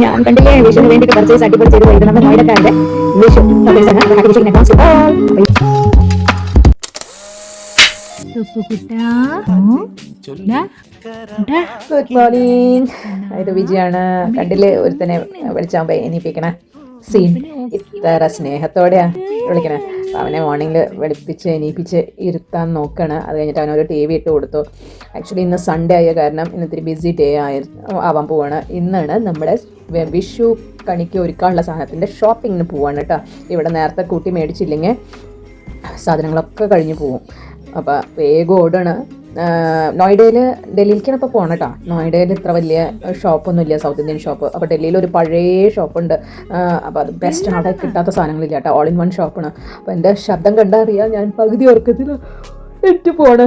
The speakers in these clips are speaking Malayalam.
ഞാൻ കണ്ടില്ലേ വിഷുവിന് വേണ്ടിയിട്ട് പർച്ചേസ് അടിപൊളി ചെയ്ത് പോയത് നമ്മുടെ നോയിഡക്കാരുടെ വിഷു ഗുഡ് മോർണിംഗ്. ഇത് വിജയാണ്. കണ്ടില്ലേ ഒരുത്തനെ വിളിച്ചാകുമ്പോ എണീപ്പിക്കണ സീൻ ഇത്ര സ്നേഹത്തോടെയാ വിളിക്കണേ. അവനെ മോർണിംഗിൽ വെളുപ്പിച്ച് എണീപ്പിച്ച് ഇരുത്താൻ നോക്കണം. അത് കഴിഞ്ഞിട്ട് അവനൊരു ടി വി ഇട്ട് കൊടുത്തു. ആക്ച്വലി ഇന്ന് സൺഡേ ആയ കാരണം ഇന്ന് ഇത്തിരി ബിസി ഡേ ആവാൻ പോവാണ്. ഇന്നാണ് നമ്മുടെ വിഷു കണിക്ക് ഒരുക്കാനുള്ള സാധനത്തിൻ്റെ ഷോപ്പിങ്ങിന് പോവാണ് കേട്ടോ. ഇവിടെ നേരത്തെ കൂട്ടി മേടിച്ചില്ലെങ്കിൽ സാധനങ്ങളൊക്കെ കഴിഞ്ഞ് പോവും. അപ്പോൾ വേഗം ഓടാണ്. നോയിഡയിൽ ഡൽഹിയിലേക്കാണ് ഇപ്പോൾ പോകണം കേട്ടോ. നോയിഡയിൽ ഇത്ര വലിയ ഷോപ്പൊന്നുമില്ല, സൗത്ത് ഇന്ത്യൻ ഷോപ്പ്. അപ്പോൾ ഡൽഹിയിൽ ഒരു പഴയ ഷോപ്പുണ്ട്. അപ്പോൾ അത് ബെസ്റ്റ്. അവിടെ കിട്ടാത്ത സാധനങ്ങളില്ല കേട്ടോ. ഓൾ ഇൻ വൺ ഷോപ്പാണ്. അപ്പോൾ എൻ്റെ ശബ്ദം കണ്ടാൽ അറിയാം ഞാൻ പകുതി ഉറക്കത്തിൽ ഇട്ട് പോണ്.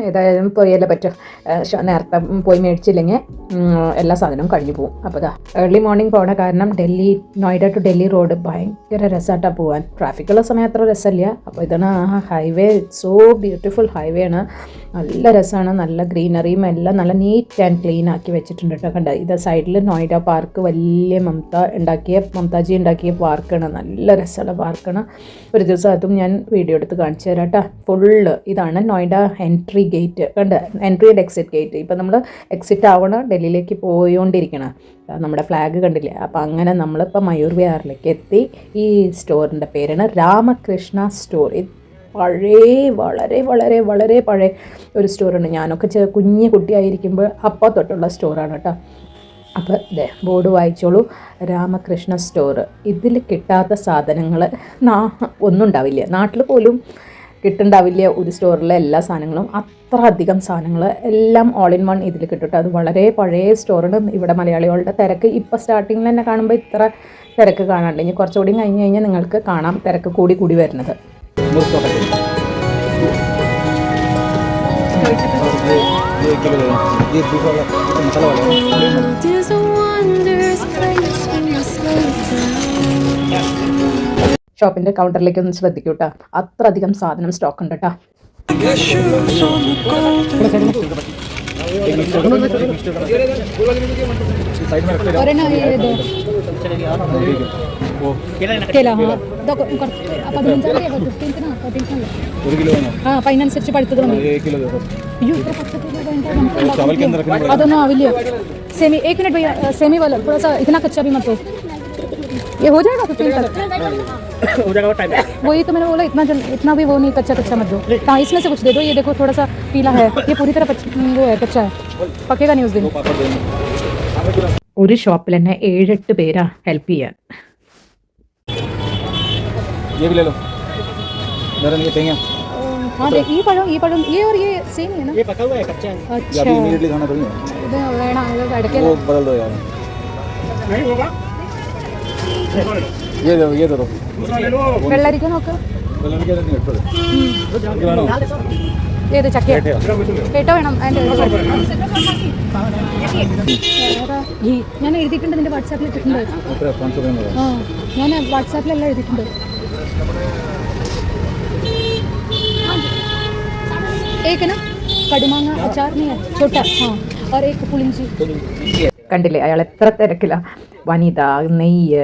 ഏതായാലും പോയല്ലേ പറ്റും. നേരത്തെ പോയി മേടിച്ചില്ലെങ്കിൽ എല്ലാ സാധനവും കഴിഞ്ഞു പോകും. അപ്പോൾ ഇതാ ഏർലി മോർണിംഗ് പോകണ കാരണം നോയിഡ ടു ഡൽഹി റോഡ് ഭയങ്കര രസമായിട്ടാണ് പോകാൻ. ട്രാഫിക്കുള്ള സമയം അത്ര രസമില്ല. അപ്പോൾ ഇതാണ് ഹൈവേ. സോ ബ്യൂട്ടിഫുൾ ഹൈവേ ആണ്. നല്ല രസമാണ്. നല്ല ഗ്രീനറിയും എല്ലാം നല്ല നീറ്റ് ആൻഡ് ക്ലീൻ ആക്കി വെച്ചിട്ടുണ്ട് കേട്ടോ. കണ്ട ഇത് സൈഡിൽ നോയിഡ പാർക്ക് വലിയ മമതാജി ഉണ്ടാക്കിയ പാർക്കാണ്. നല്ല രസമുള്ള പാർക്കാണ്. ഒരു ദിവസം അതും ഞാൻ വീഡിയോ എടുത്ത് കാണിച്ചു തരാം കേട്ടോ. ഫുള്ള് ഇതാണ് നോയിഡ എൻട്രി ഗേറ്റ്. കണ്ട് എൻട്രി ആൻഡ് എക്സിറ്റ് ഗേറ്റ്. ഇപ്പം നമ്മൾ എക്സിറ്റ് ആവണം, ഡൽഹിയിലേക്ക് പോയോണ്ടിരിക്കണം. നമ്മുടെ ഫ്ലാഗ് കണ്ടില്ലേ. അപ്പോൾ അങ്ങനെ നമ്മളിപ്പോൾ മയൂർ വിഹാറിലേക്ക് എത്തി. ഈ സ്റ്റോറിൻ്റെ പേരാണ് രാമകൃഷ്ണ സ്റ്റോർ. വളരെ വളരെ വളരെ പഴയ ഒരു സ്റ്റോറാണ്. ഞാനൊക്കെ കുഞ്ഞു കുട്ടിയായിരിക്കുമ്പോൾ അപ്പോൾ തൊട്ടുള്ള സ്റ്റോറാണ് കേട്ടോ. അപ്പോൾ ഇതേ ബോർഡ് വായിച്ചോളൂ, രാമകൃഷ്ണ സ്റ്റോർ. ഇതിൽ കിട്ടാത്ത സാധനങ്ങൾ ഒന്നും ഉണ്ടാവില്ല. നാട്ടിൽ പോലും കിട്ടുന്നുണ്ടാവില്ല ഒരു സ്റ്റോറിലെ എല്ലാ സാധനങ്ങളും. അത്ര അധികം സാധനങ്ങൾ എല്ലാം ഓൾ ഇൻ വൺ ഇതിൽ കിട്ടും. അത് വളരെ പഴയ സ്റ്റോറാണ്. ഇവിടെ മലയാളികളുടെ തിരക്ക് ഇപ്പോൾ സ്റ്റാർട്ടിങ്ങിൽ തന്നെ കാണുമ്പോൾ ഇത്ര തിരക്ക് കാണാണ്ട്. ഇനി കുറച്ചുകൂടി കഴിഞ്ഞ് കഴിഞ്ഞാൽ നിങ്ങൾക്ക് കാണാം തിരക്ക് കൂടി വരുന്നത്. ഷോപ്പിന്റെ കൗണ്ടറിലേക്ക് ഒന്ന് ശ്രദ്ധിക്കൂ കേട്ടോ. അത്ര അധികം സാധനം സ്റ്റോക്ക് ഉണ്ട് കേട്ടോ. അതിനനുസരിച്ച് പഴുത്തത് അതൊന്നും ആവില്ല. सेमी 1 मिनट भैया, सेमी वाला थोड़ा सा इतना कच्चा भी मत हो. ये हो जाएगा 15 तक हो जाएगा. टाइम वही तो मैंने बोला, इतना भी वो नहीं कच्चा मत दो. हाँ इसमें से कुछ दे दो. ये देखो थोड़ा सा पीला है, ये पूरी तरह वो है कच्चा है, पकेगा नहीं उस दिन. ഒരു ഷോപ്പിൽ തന്നെ 7-8 പേരാ ഹെൽപ്പ് ചെയ്യാൻ. हाँ देख ये पढ़ो ये और ये सेम है ना. ये पका हुआ है, कच्चा है. अच्छा अभी इमीडिएटली खाना थोड़ी है. इधर वेड़ा इधर काट के वो बदल दो यार. नहीं होगा. ये दो വെള്ളരിക്ക നോക്ക്. വെള്ളരിക്ക തന്നെ ഇട്ടോ. ഏത് ചക്ക കേട്ടോ വേണം. ഞാൻ എഴുതിയിട്ടുണ്ട് നിന്റെ വാട്സാപ്പിൽ ഇട്ടിട്ടുണ്ട്. ആ ഞാൻ വാട്സാപ്പിലെല്ലാം എഴുതിയിട്ടുണ്ട്. एक ना കടുമാങ്ങ അച്ചാർ ചോട്ട और एक പുളിഞ്ചി. കണ്ടില്ലേ അയാൾ എത്ര തിരക്കില്ല. വനിത, നെയ്യ്,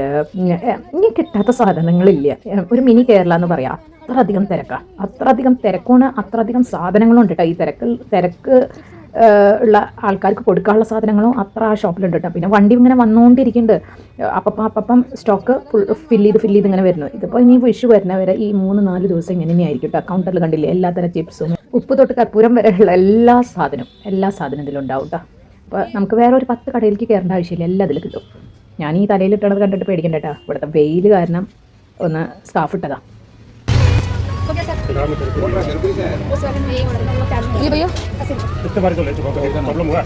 ഇനി കിട്ടാത്ത സാധനങ്ങളില്ല. ഒരു മിനി കേരള എന്ന് പറയാം. അത്ര അധികം തിരക്കാണ്. അത്ര അധികം സാധനങ്ങളും ഉണ്ട് കേട്ടോ. ഈ തിരക്ക് ഉള്ള ആൾക്കാർക്ക് കൊടുക്കാനുള്ള സാധനങ്ങളും അത്ര ആ ഷോപ്പിലുണ്ട് കേട്ടോ. പിന്നെ വണ്ടി ഇങ്ങനെ വന്നുകൊണ്ടിരിക്കുന്നുണ്ട്. അപ്പം സ്റ്റോക്ക് ഫില്ല് ചെയ്ത് ഇങ്ങനെ വരുന്നു. ഇതിപ്പോൾ ഇനി വിഷു വരുന്നവരെ ഈ 3-4 ദിവസം ഇങ്ങനെ തന്നെയായിരിക്കും കേട്ടോ. കൗണ്ടറിൽ കണ്ടില്ലേ എല്ലാത്തരം ചിപ്സും ഉപ്പ് തൊട്ട് കർപ്പൂരം വരെയുള്ള എല്ലാ സാധനം ഇതിലുണ്ടാവും കേട്ടോ. അപ്പോൾ നമുക്ക് വേറെ ഒരു 10 കടയിലേക്ക് കയറേണ്ട ആവശ്യമില്ല. എല്ലാം അതിൽ കിട്ടും. ഞാൻ ഈ തലയിലിട്ടത് കണ്ടിട്ട് പേടിക്കണ്ട കേട്ടോ. ഇവിടുത്തെ വെയിൽ കാരണം ഒന്ന് സ്കാർഫ് ഇട്ടതാ. ये भैया इसके बारे में प्रॉब्लम हुआ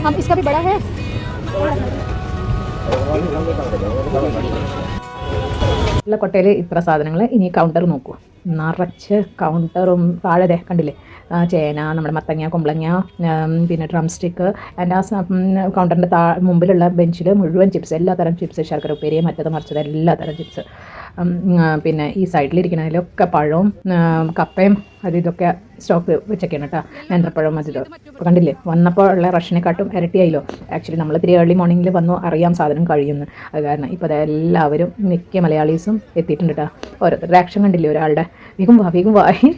हम इसका भी बड़ा है. കൊട്ടയിൽ ഇത്ര സാധനങ്ങൾ. ഇനി കൗണ്ടർ നോക്കൂ. നിറച്ച് കൗണ്ടറും താഴെ കണ്ടില്ലേ, ചേന, നമ്മുടെ മത്തങ്ങ, കുമ്പളങ്ങ, പിന്നെ ഡ്രം സ്റ്റിക്ക്, ആൻഡ് ആ കൗണ്ടറിൻ്റെ മുമ്പിലുള്ള ബെഞ്ചിൽ മുഴുവൻ ചിപ്സ്, എല്ലാ തരം ചിപ്സ്, ശർക്കര ഉപ്പേരി, മറ്റത് മറിച്ചത് എല്ലാ തരം ചിപ്സ്. പിന്നെ ഈ സൈഡിലിരിക്കുന്നതിലൊക്കെ പഴവും കപ്പയും അത് ഇതൊക്കെ സ്റ്റോക്ക് വെച്ചൊക്കെയാണ് കേട്ടോ, നേന്ത്രപ്പഴം അതിത്. അപ്പോൾ കണ്ടില്ലേ, വന്നപ്പോൾ ഉള്ള റഷിനെക്കാട്ടും ഇരട്ടിയായില്ലോ. ആക്ച്വലി നമ്മൾ ഇത്തിരി ഏർലി മോർണിംഗിൽ വന്നു അറിയാം സാധനം കഴിയുന്നു. അത് കാരണം ഇപ്പോൾ എല്ലാവരും മിക്ക മലയാളീസും എത്തിയിട്ടുണ്ട് കേട്ടോ. ഓരോരുത്തരുടെ ആക്ഷൻ കണ്ടില്ലേ, ഒരാളുടെ വേഗം വായി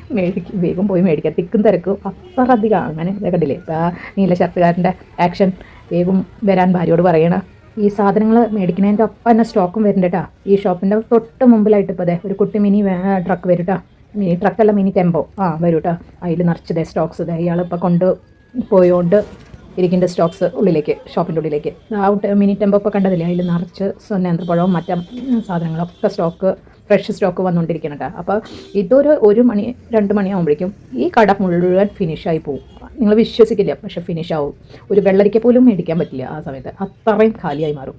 വേഗം പോയി മേടിക്കുക, തിക്കും തിരക്കും അത്ര അധികം. അങ്ങനെ കണ്ടില്ലേ, ഇപ്പോൾ ആ നീല ഷർട്ടുകാരൻ്റെ ആക്ഷൻ, വേഗം വരാൻ ഭാര്യയോട് പറയണം. ഈ സാധനങ്ങൾ മേടിക്കുന്നതിൻ്റെ ഒപ്പം തന്നെ സ്റ്റോക്കും വരുന്നുണ്ട് കേട്ടോ. ഈ ഷോപ്പിൻ്റെ തൊട്ട് മുമ്പിലായിട്ട് ഇപ്പോൾ ഒരു കുട്ടി മിനി ട്രക്ക് വരും കേട്ടോ. മിനി ട്രക്കല്ല, മിനി ടെമ്പോ വരും കേട്ടോ. അതിൽ നിറച്ചതേ സ്റ്റോക്സ് ഇയാളിപ്പോൾ കൊണ്ട് പോയോണ്ട് ഇരിക്കേണ്ട സ്റ്റോക്സ് ഉള്ളിലേക്ക്, ഷോപ്പിൻ്റെ ഉള്ളിലേക്ക്. മിനി ടെമ്പോ ഇപ്പോൾ കണ്ടതില്ലേ, അതിൽ നിറച്ച് നേന്ത്രപ്പഴവും മറ്റു സാധനങ്ങളൊക്കെ സ്റ്റോക്ക്, ഫ്രഷ് സ്റ്റോക്ക് വന്നുകൊണ്ടിരിക്കണം കേട്ടോ. അപ്പോൾ ഇതൊരു 1 മണി 2 മണിയാകുമ്പോഴേക്കും ഈ കട മുഴുവൻ ഫിനിഷായി പോകും. നിങ്ങൾ വിശ്വസിക്കില്ല, പക്ഷെ ഫിനിഷ് ആവും. ഒരു വെള്ളരിക്ക പോലും മേടിക്കാൻ പറ്റില്ല ആ സമയത്ത്, അത്രയും ഖാലിയായി മാറും.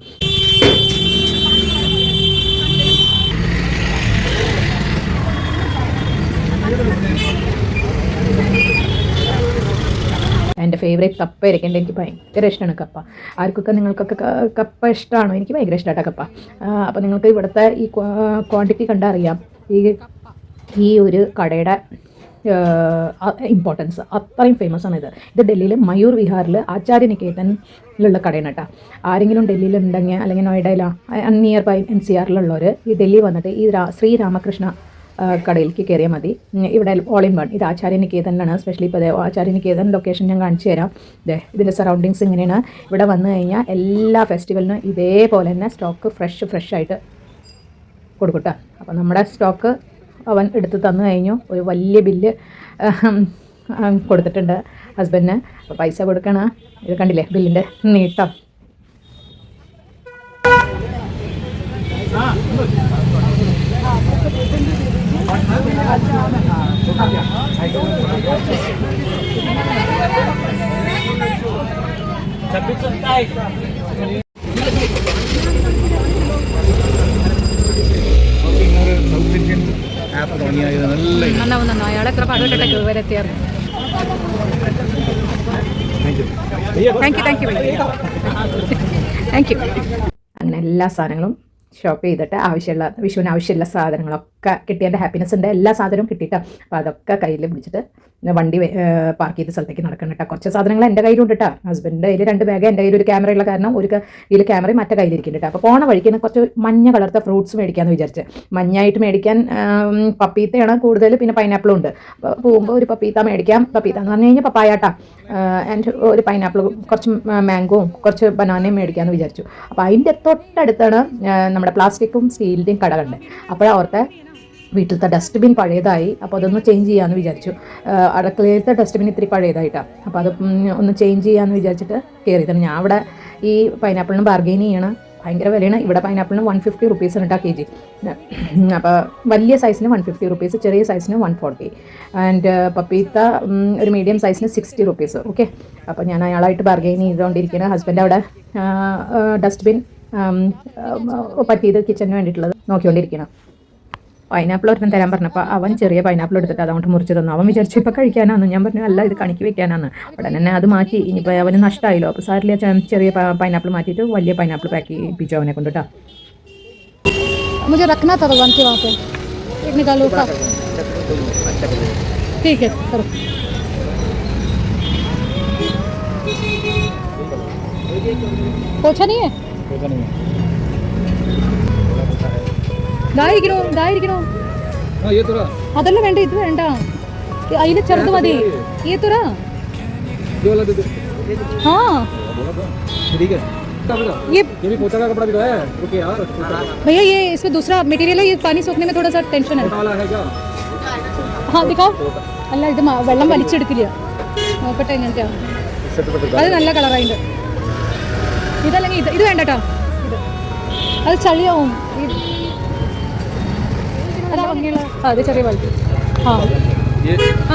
എൻ്റെ ഫേവറേറ്റ് കപ്പ ഇരിക്കേണ്ടത്, എനിക്ക് ഭയങ്കര ഇഷ്ടമാണ് കപ്പ. ആർക്കൊക്കെ നിങ്ങൾക്കൊക്കെ കപ്പ ഇഷ്ടമാണോ? എനിക്ക് ഭയങ്കര ഇഷ്ടമായിട്ടാണ് കപ്പ. അപ്പോൾ നിങ്ങൾക്ക് ഇവിടുത്തെ ഈ ക്വാണ്ടിറ്റി കണ്ടറിയാം ഈ ഒരു കടയുടെ ഇമ്പോർട്ടൻസ്. അത്രയും ഫേമസ് ആണ് ഇത് ഡൽഹിയിൽ മയൂർ വിഹാറിൽ ആചാര്യനികേതനിലുള്ള കടയാണ് കേട്ടോ. ആരെങ്കിലും ഡൽഹിയിൽ ഉണ്ടെങ്കിൽ അല്ലെങ്കിൽ നോയിഡയിലോ നിയർ ബൈ NCRലുള്ളവർ ഈ ഡൽഹി വന്നിട്ട് ഈ ശ്രീരാമകൃഷ്ണ കടയിലേക്ക് കയറിയാൽ മതി. ഇവിടെ ഓൾ ഇൻ വൺ. ഇത് ആചാര്യനികേതനിലാണ്. സ്പെഷ്യലി ഇപ്പോൾ ആചാര്യനികേതൻ ലൊക്കേഷൻ ഞാൻ കാണിച്ചു തരാം. ഇതിൻ്റെ സറൗണ്ടിങ്സ് ഇങ്ങനെയാണ്. ഇവിടെ വന്നു കഴിഞ്ഞാൽ എല്ലാ ഫെസ്റ്റിവലിനും ഇതേപോലെ തന്നെ സ്റ്റോക്ക് ഫ്രഷ് ആയിട്ട് കൊടുക്കട്ടോ. അപ്പോൾ നമ്മുടെ സ്റ്റോക്ക് അവൻ എടുത്ത് തന്നു കഴിഞ്ഞു. ഒരു വലിയ ബില്ല് കൊടുത്തിട്ടുണ്ട് ഹസ്ബൻഡിന്. അപ്പോൾ പൈസ കൊടുക്കണം. ഇത് കണ്ടില്ലേ ബില്ലിൻ്റെ നീട്ടം. അയാൾ എത്ര പാടുപെട്ടെ വരെത്തിയായിരുന്നു. Thank you. അങ്ങനെ എല്ലാ സാധനങ്ങളും ഷോപ്പ് ചെയ്തിട്ട് വിഷുവിന് ആവശ്യമുള്ള സാധനങ്ങളൊക്കെ കിട്ടി. എൻ്റെ ഹാപ്പിനെസ് ഉണ്ട്, എല്ലാ സാധനവും കിട്ടിയിട്ട്. അപ്പോൾ അതൊക്കെ കയ്യിൽ പിടിച്ചിട്ട് വണ്ടി പാർക്ക് ചെയ്ത സ്ഥലത്തേക്ക് നടക്കണം കേട്ടോ. കുറച്ച് സാധനങ്ങൾ എൻ്റെ കയ്യിലുണ്ട് കേട്ടോ. ഹസ്ബൻഡിൻ്റെ കയ്യിൽ 2 ബാഗ്, എൻ്റെ കയ്യിൽ ഒരു ക്യാമറയുള്ള കാരണം ഒരു കയ്യിൽ ക്യാമറയും മറ്റേ കയ്യിലിരിക്കുന്നുണ്ട്. അപ്പോൾ പോണ വഴിക്ക് കുറച്ച് മഞ്ഞ കളർത്ത ഫ്രൂട്ട്സ് മേടിക്കാമെന്ന് വിചാരിച്ച്. മഞ്ഞായിട്ട് മേടിക്കാൻ പപ്പീത്തയാണ് കൂടുതൽ, പിന്നെ പൈനാപ്പിളും ഉണ്ട്. അപ്പോൾ പോകുമ്പോൾ ഒരു പപ്പീത്ത മേടിക്കാം. പപ്പീത്ത എന്ന് പറഞ്ഞു കഴിഞ്ഞാൽ പപ്പായാട്ടാ, ആൻഡ് ഒരു പൈനാപ്പിളും കുറച്ച് മാംഗോവും കുറച്ച് ബനാനയും മേടിക്കാമെന്ന് വിചാരിച്ചു. അപ്പോൾ അതിൻ്റെ തൊട്ടടുത്താണ് നമ്മുടെ പ്ലാസ്റ്റിക്കും സ്റ്റീലിൻ്റെയും കട കണ്ടത്. അപ്പോഴോർത്തെ വീട്ടിലത്തെ ഡസ്റ്റ്ബിൻ പഴയതായി, അപ്പോൾ അതൊന്ന് ചേഞ്ച് ചെയ്യാമെന്ന് വിചാരിച്ചു. അടുക്കളയിലത്തെ ഡസ്റ്റ്ബിൻ ഇത്തിരി പഴയതായിട്ടാണ്. അപ്പോൾ അത് ഒന്ന് ചേഞ്ച് ചെയ്യാമെന്ന് വിചാരിച്ചിട്ട് കയറിയതാണ്. ഞാൻ അവിടെ ഈ പൈനാപ്പിളിന് ബാർഗെയിൻ ചെയ്യണം. ഭയങ്കര വിലയാണ്. ഇവിടെ പൈനാപ്പിളിന് 150 റുപ്പീസ് ഉണ്ട് kg. അപ്പോൾ വലിയ സൈസിന് 150 റുപ്പീസ്, ചെറിയ സൈസിന് 140. ആൻഡ് പപ്പീത്ത ഒരു മീഡിയം സൈസിന് 60 റുപ്പീസ്. ഓക്കെ, അപ്പോൾ ഞാൻ അയാളായിട്ട് ബാർഗെയിൻ ചെയ്തുകൊണ്ടിരിക്കുകയാണ്. ഹസ്ബൻഡ് അവിടെ ഡസ്റ്റ്ബിൻ പറ്റിയത് കിച്ചണിന് വേണ്ടിയിട്ടുള്ളത് നോക്കിക്കൊണ്ടിരിക്കണം. പൈനാപ്പിൾ ഒരെണ്ണം തരാൻ പറഞ്ഞപ്പോൾ അവൻ ചെറിയ പൈനാപ്പിൾ എടുത്തിട്ട് അതുകൊണ്ട് മുറിച്ച് തന്നു. അവൻ വിചാരിച്ചു ഇപ്പോൾ കഴിക്കാനാന്ന്. ഞാൻ പറഞ്ഞു അല്ല, ഇത് കണിക്ക് വെക്കാനാന്ന്. ഉടനെ തന്നെ അത് മാറ്റി. ഇനിയിപ്പോൾ അവന് നഷ്ടമായല്ലോ. അപ്പോൾ സാറിലെ ചെറിയ പൈനാപ്പിൾ മാറ്റിയിട്ട് വലിയ പൈനാപ്പിൾ പാക്ക് ചെയ്യിപ്പിച്ചു അവനെ കൊണ്ടിട്ടാ. मुझे रखना था भगवान के वहाँ पे एक निकालो का। ठीक है करो। पोछा नहीं है? पोछा नहीं है। ദായിരിക്കണോ? അതല്ല വേണ്ട, ഇത് വേണ്ട. അതിൽ ചെറുത് മതി. ഈ തുറ. हाँ ये भी पोछा का कपड़ा भी तो है। रुकिए यार भैया, ये इसमें दूसरा मटेरियल है. ये पानी सोखने में थोड़ा सा टेंशन है. हाँ दिखाओ. അല്ല, ഇത് വെള്ളം വലിച്ചെടുക്കില്ല. നോക്കട്ടെ എങ്ങനത്തെ. അത് നല്ല കളറായിട്ട്. ഇതല്ലെങ്കിൽ ഇത് വേണ്ട കേട്ടോ. അത് ചളിയാവും. അതാ ഭംഗിയുള്ള. അത് ചെറിയ ബാൽക്കണി.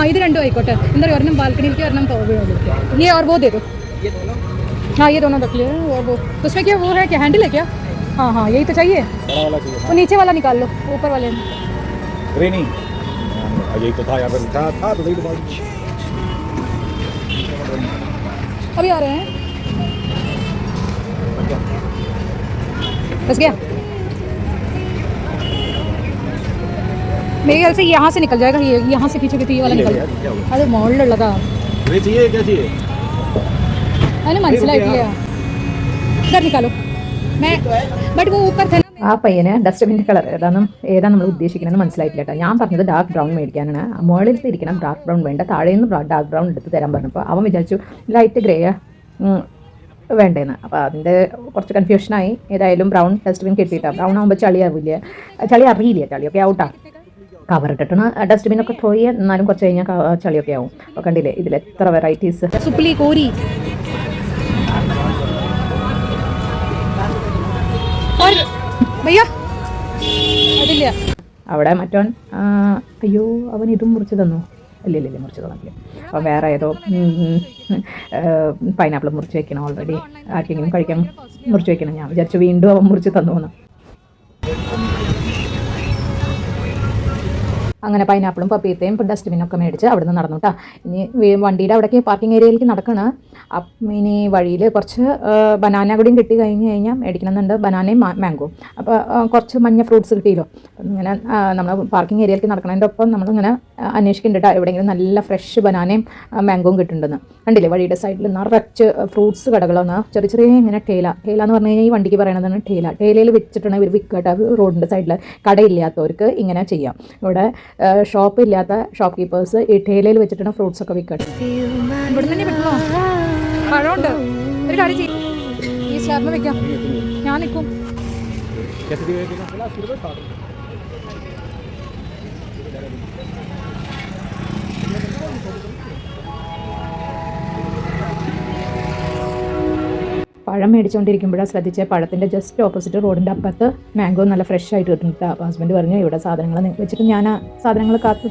ഇത് രണ്ടും ആയിക്കോട്ടെ. എന്താ പറയുക, ഒരെണ്ണം ബാൽക്കണിയിലേക്ക് ഒരെണ്ണം ये और वो दे दो. हाँ ये दोनों रख लिए. और वो उसमें क्या वो है, क्या हैंडल है क्या? हाँ यही तो चाहिए. वो नीचे वाला निकाल लो, ऊपर वाले यही तो था यहाँ पर था तो वही तो बात। अभी आ रहे हैं, बस गया। मेरे ख्याल से यहाँ से निकल जाएगा, ये यहाँ से पीछे ये वाला निकल जाएगा। अरे मोड़ लगा ये चाहिए क्या चाहिए? मैंने മനസ്സിലായിട്ടില്ല, इधर निकालो मैं, बट वो ऊपर था ना। ആ പയ്യന് ഡസ്റ്റബിൻ്റെ കളർ ഏതാണ് നമ്മൾ ഉദ്ദേശിക്കണമെന്ന് മനസ്സിലായിട്ടില്ല കേട്ടോ. ഞാൻ പറഞ്ഞത് ഡാർക്ക് ബ്രൗൺ മേടിക്കാനാണ്. മുകളിലത്തെ ഇരിക്കണം ഡാർക്ക് ബ്രൗൺ വേണ്ട, താഴെ നിന്ന് ഡാർക്ക് ബ്രൗൺ എടുത്ത് തരാൻ പറഞ്ഞപ്പോൾ അവൻ വിചാരിച്ചു ലൈറ്റ് ഗ്രേ വേണ്ടേന്ന്. അപ്പോൾ അതിൻ്റെ കുറച്ച് കൺഫ്യൂഷനായി. ഏതായാലും ബ്രൗൺ ഡസ്റ്റ്ബിൻ കിട്ടിയിട്ടാണ്. ബ്രൗൺ ആകുമ്പോൾ ചളി അറിയില്ല, ചളിയൊക്കെ ആവട്ടാ. കവർ ഇട്ടിട്ടാണ് ഡസ്റ്റ്ബിനൊക്കെ പോയി, എന്നാലും കുറച്ച് കഴിഞ്ഞാൽ ചളിയൊക്കെ ആവും. അപ്പോൾ കണ്ടില്ലേ ഇതിൽ എത്ര വെറൈറ്റീസ്. സുപ്ലി കോരി ഭയ്യ അതില്ല. അവിടെ മറ്റോൻ അയ്യോ അവൻ ഇതും മുറിച്ച് തന്നു. ഇല്ല മുറിച്ച് തന്നില്ല. അപ്പം വേറെ ഏതോ പൈനാപ്പിൾ മുറിച്ച് വെക്കണം. ഓൾറെഡി ആർക്കെങ്കിലും കഴിക്കാൻ മുറിച്ച് വെക്കണം. ഞാൻ വിചാരിച്ചു വീണ്ടും അവൻ മുറിച്ച് തന്നു. അങ്ങനെ പൈനാപ്പിളും പപ്പീത്തയും ഡസ്റ്റ്ബിനൊക്കെ മേടിച്ച് അവിടെ നിന്ന് നടന്നു കേട്ടോ. ഇനി വണ്ടിയുടെ അവിടേക്ക് പാർക്കിംഗ് ഏരിയയിലേക്ക് നടക്കണം. ഇനി വഴിയിൽ കുറച്ച് ബനാന കൂടിയും കിട്ടി കഴിഞ്ഞാൽ മേടിക്കണമെന്നുണ്ട്, ബനാനയും മാംഗോ. അപ്പോൾ കുറച്ച് മഞ്ഞ ഫ്രൂട്ട്സ് കിട്ടിയല്ലോ. ഇങ്ങനെ നമ്മൾ പാർക്കിംഗ് ഏരിയയിലേക്ക് നടക്കണതിൻ്റെ ഒപ്പം നമ്മളിങ്ങനെ അന്വേഷിക്കുന്നുണ്ട് എവിടെയെങ്കിലും നല്ല ഫ്രഷ് ബനാനയും മാംഗോയും കിട്ടുന്നുണ്ടെന്ന്. കണ്ടില്ലേ വഴിയുടെ സൈഡിൽ നിറച്ച് ഫ്രൂട്ട്സ് കടകളാണ്. ചെറിയ ഇങ്ങനെ ടേല എന്ന് പറഞ്ഞു കഴിഞ്ഞാൽ ഈ വണ്ടിക്ക് പറയണതാണ് ടേലയിൽ വെച്ചിട്ടാണ് ഇവർ വിൽക്കട്ടെ. റോഡിൻ്റെ സൈഡിൽ കടയില്ലാത്തവർക്ക് ഇങ്ങനെ ചെയ്യാം. ഇവിടെ ഷോപ്പ് ഇല്ലാത്ത ഷോപ്പ് കീപ്പേഴ്സ് ഈ ടേലയിൽ വെച്ചിട്ടാണ് ഫ്രൂട്ട്സ് ഒക്കെ വിൽക്കട്ടെ. ഇവിടെ തന്നെ പറ്റുമോ? പഴമുണ്ട്, ഒരു കാര്യം ചെയ്യും, ഈ സ്ലാബിൽ വെക്കാം, ഞാൻ നിൽക്കും. പഴം മേടിച്ചുകൊണ്ടിരിക്കുമ്പോഴാണ് ശ്രദ്ധിച്ച പഴത്തിൻ്റെ ജസ്റ്റ് ഓപ്പോസിറ്റ് റോഡിൻ്റെ അപ്പുറത്ത് മാംഗോ നല്ല ഫ്രഷ് ആയിട്ട് കിട്ടുന്നുണ്ട്. അപ്പോൾ ഹസ്ബൻഡ് പറഞ്ഞു ഇവിടെ സാധനങ്ങൾ വെച്ചിട്ട് ഞാൻ ആ സാധനങ്ങൾ കാത്തു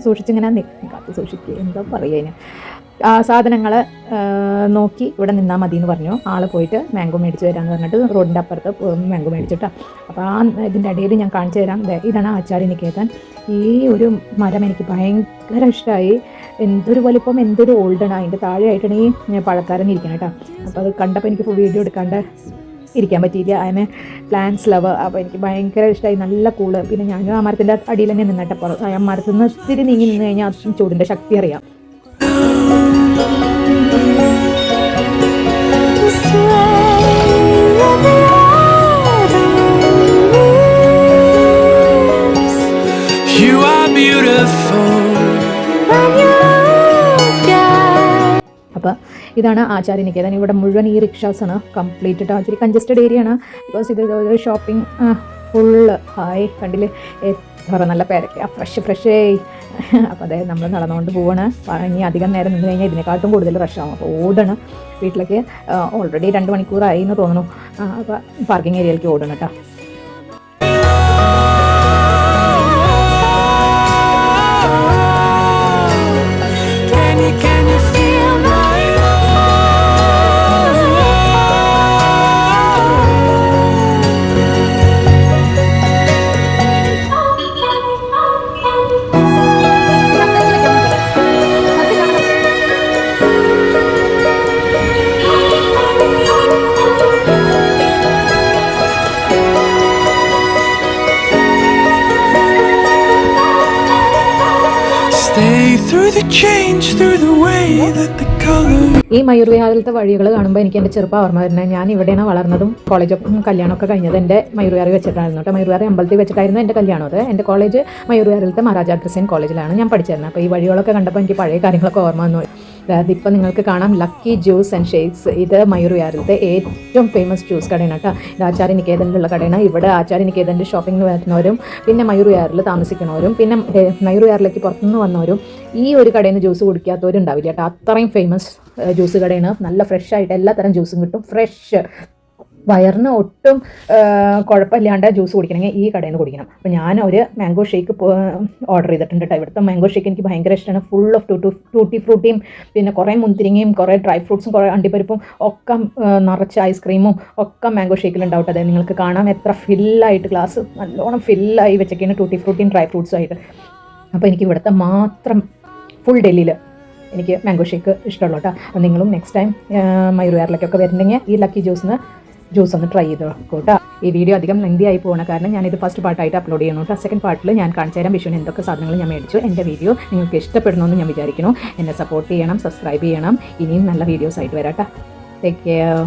സൂക്ഷിച്ചിങ്ങനെ കാത്തു സൂക്ഷിക്കുക എന്താ പറയുക അതിന്, ആ സാധനങ്ങൾ നോക്കി ഇവിടെ നിന്നാൽ മതി എന്ന് പറഞ്ഞു. ആൾ പോയിട്ട് മാംഗോ മേടിച്ച് തരാമെന്ന് പറഞ്ഞിട്ട് റോഡിൻ്റെ അപ്പുറത്ത് മാംഗോ മേടിച്ചിട്ടാണ്. അപ്പോൾ ആ ഇതിൻ്റെ ഇടയിൽ ഞാൻ കാണിച്ചു തരാം. ഇതാണ് ആചാര്യ നികേതൻ. ഈ ഒരു മരം എനിക്ക് ഭയങ്കര ഇഷ്ടമായി. എന്തൊരു വലിപ്പം, എന്തൊരു ഓൾഡാണ്. അതിൻ്റെ താഴെയായിട്ടാണ് ഈ പഴക്കാരൻ ഇരിക്കണം കേട്ടോ. അപ്പോൾ അത് കണ്ടപ്പോൾ എനിക്ക് വീഡിയോ എടുക്കാണ്ട് ഇരിക്കാൻ പറ്റിയില്ല. അതിന് പ്ലാന്റ്സ് ലവ്. അപ്പോൾ എനിക്ക് ഭയങ്കര ഇഷ്ടമായി, നല്ല കൂള്. പിന്നെ ഞാനും ആ മരത്തിൻ്റെ അടിയിൽ തന്നെ നിന്നിട്ടപ്പോൾ ആ മരത്തിൽ നിന്ന് ഇത്തിരി നീങ്ങി നിന്ന് കഴിഞ്ഞാൽ ചൂടിൻ്റെ ശക്തി അറിയാം. അപ്പോൾ ഇതാണ് ആചാര്യ നികേതൻ. ഇവിടെ മുഴുവൻ ഈ റിക്ഷാസാണ് കംപ്ലീറ്റ് ഇട്ട്. ഇച്ചിരി കൺജസ്റ്റഡ് ഏരിയ ആണ്. ബിക്കോസ് ഇത് ഒരു ഷോപ്പിംഗ് ഫുള്ള് ഹായ് കണ്ടില്ലേ എത്ര നല്ല പേരൊക്കെ ഫ്രഷ്. അപ്പോൾ അതായത് നമ്മൾ നടന്നുകൊണ്ട് പോവാണ്. ഇനി അധികം നേരം നിന്ന് കഴിഞ്ഞാൽ ഇതിനെക്കാട്ടും കൂടുതൽ റഷാവും. അപ്പോൾ ഓടണം വീട്ടിലേക്ക്. ഓൾറെഡി 2 മണിക്കൂറായി എന്ന് തോന്നുന്നു. അപ്പോൾ പാർക്കിംഗ് ഏരിയയിലേക്ക് ഓടണം കേട്ടോ. ഈ മയൂർ വിഹാരത്തെ വഴികൾ കാണുമ്പോൾ എനിക്ക് എൻ്റെ ചെറുപ്പം ഓർമ്മ വരുന്നത്. ഞാൻ ഇവിടെയാണ് വളർന്നതും കോളേജൊപ്പം കല്യാണമൊക്കെ കഴിഞ്ഞത് എൻ്റെ മയൂർ വിഹാർ വെച്ചിട്ടായിരുന്നു കേട്ടോ. മയൂർ വിഹാർ അമ്പലത്തിൽ വെച്ചിട്ടായിരുന്നു എൻ്റെ കല്യാണം. അത് എൻ്റെ കോളേജ് മയൂർ വിഹാരത്തെ മഹാരാജ ക്രിസ്ത്യൻ കോളേജിലാണ് ഞാൻ പഠിച്ചിരുന്നത്. അപ്പോൾ ഈ വഴികളൊക്കെ കണ്ടപ്പോൾ എനിക്ക് പഴയ കാര്യങ്ങളൊക്കെ ഓർമ്മ വന്നു. അതായത് ഇപ്പോൾ നിങ്ങൾക്ക് കാണാം ലക്കി ജ്യൂസ് ആൻഡ് ഷേക്സ്. ഇത് മയൂർ വിഹാരത്തെ ഏറ്റവും ഫേമസ് ജ്യൂസ് കടയാണ് കേട്ടോ. ഇത് ആചാര്യ നികേതനിലുള്ള കടയാണ്. ഇവിടെ ആചാര്യ നികേതൻ്റെ ഷോപ്പിംഗ് വരുന്നവരും പിന്നെ മയൂർ വിഹാറിൽ താമസിക്കുന്നവരും പിന്നെ മയൂർ വിഹാറിലേക്ക് പുറത്തുനിന്ന് വന്നവരും ഈ ഒരു കടയിൽ നിന്ന് ജ്യൂസ് കുടിക്കാത്തവരും ഉണ്ടാവില്ല കേട്ടോ. അത്രയും ഫേമസ് ജ്യൂസ് കടയാണ്. നല്ല ഫ്രഷ് ആയിട്ട് എല്ലാ തരം ജ്യൂസും കിട്ടും. ഫ്രഷ് വയറിന് ഒട്ടും കുഴപ്പമില്ലാണ്ട് ജ്യൂസ് കുടിക്കണമെങ്കിൽ ഈ കടയിൽ നിന്ന് കുടിക്കണം. അപ്പോൾ ഞാൻ ഒരു മാംഗോ ഷേക്ക് ഓർഡർ ചെയ്തിട്ടുണ്ട് കേട്ടോ. ഇവിടുത്തെ മാംഗോ ഷേക്ക് എനിക്ക് ഭയങ്കര ഇഷ്ടമാണ്. ഫുൾ ഓഫ് ടൂട്ടി ഫ്രൂട്ടിയും പിന്നെ കുറേ മുന്തിരിങ്ങയും കുറേ ഡ്രൈ ഫ്രൂട്ട്സും കുറേ അണ്ടിപ്പരിപ്പും ഒക്കെ നിറച്ച് ഐസ്ക്രീമും ഒക്കെ മാംഗോ ഷേക്കിലുണ്ടാവും. അതായത് നിങ്ങൾക്ക് കാണാം എത്ര ഫില്ലായിട്ട് ഗ്ലാസ് നല്ലോണം ഫില്ലായി വെച്ചൊക്കെയാണ് ടൂട്ടി ഫ്രൂട്ടിയും ഡ്രൈ ഫ്രൂട്ട്സും ആയിട്ട്. അപ്പോൾ എനിക്ക് ഇവിടുത്തെ മാത്രം ഫുൾ ഡൽഹിയിൽ എനിക്ക് മാംഗോ ഷേക്ക് ഇഷ്ടമുള്ളൂ കേട്ടോ. അപ്പോൾ നിങ്ങളും നെക്സ്റ്റ് ടൈം മയൂർവേറിലേക്കൊക്കെ വരുന്നുണ്ടെങ്കിൽ ഈ ലക്കി ജ്യൂസ് ഒന്ന് ട്രൈ ചെയ്ത് നോക്കൂ കേട്ടോ. ഈ വീഡിയോ അധികം ലെങ്തി ആയി പോകണം, കാരണം ഞാനിത് ഫസ്റ്റ് പാർട്ടായിട്ട് അപ്ലോഡ് ചെയ്യണം കേട്ടോ. സെക്കൻഡ് പാർട്ടിൽ ഞാൻ കാണിച്ചു തരാം വിഷുവിന് എന്തൊക്കെ സാധനങ്ങൾ ഞാൻ മേടിച്ചു. എൻ്റെ വീഡിയോ നിങ്ങൾക്ക് ഇഷ്ടപ്പെടണമെന്ന് ഞാൻ വിചാരിക്കുന്നു. എന്നെ സപ്പോർട്ട് ചെയ്യണം, സബ്സ്ക്രൈബ് ചെയ്യണം. ഇനിയും നല്ല വീഡിയോസ് ആയിട്ട് വരാം കേട്ടോ. Take care.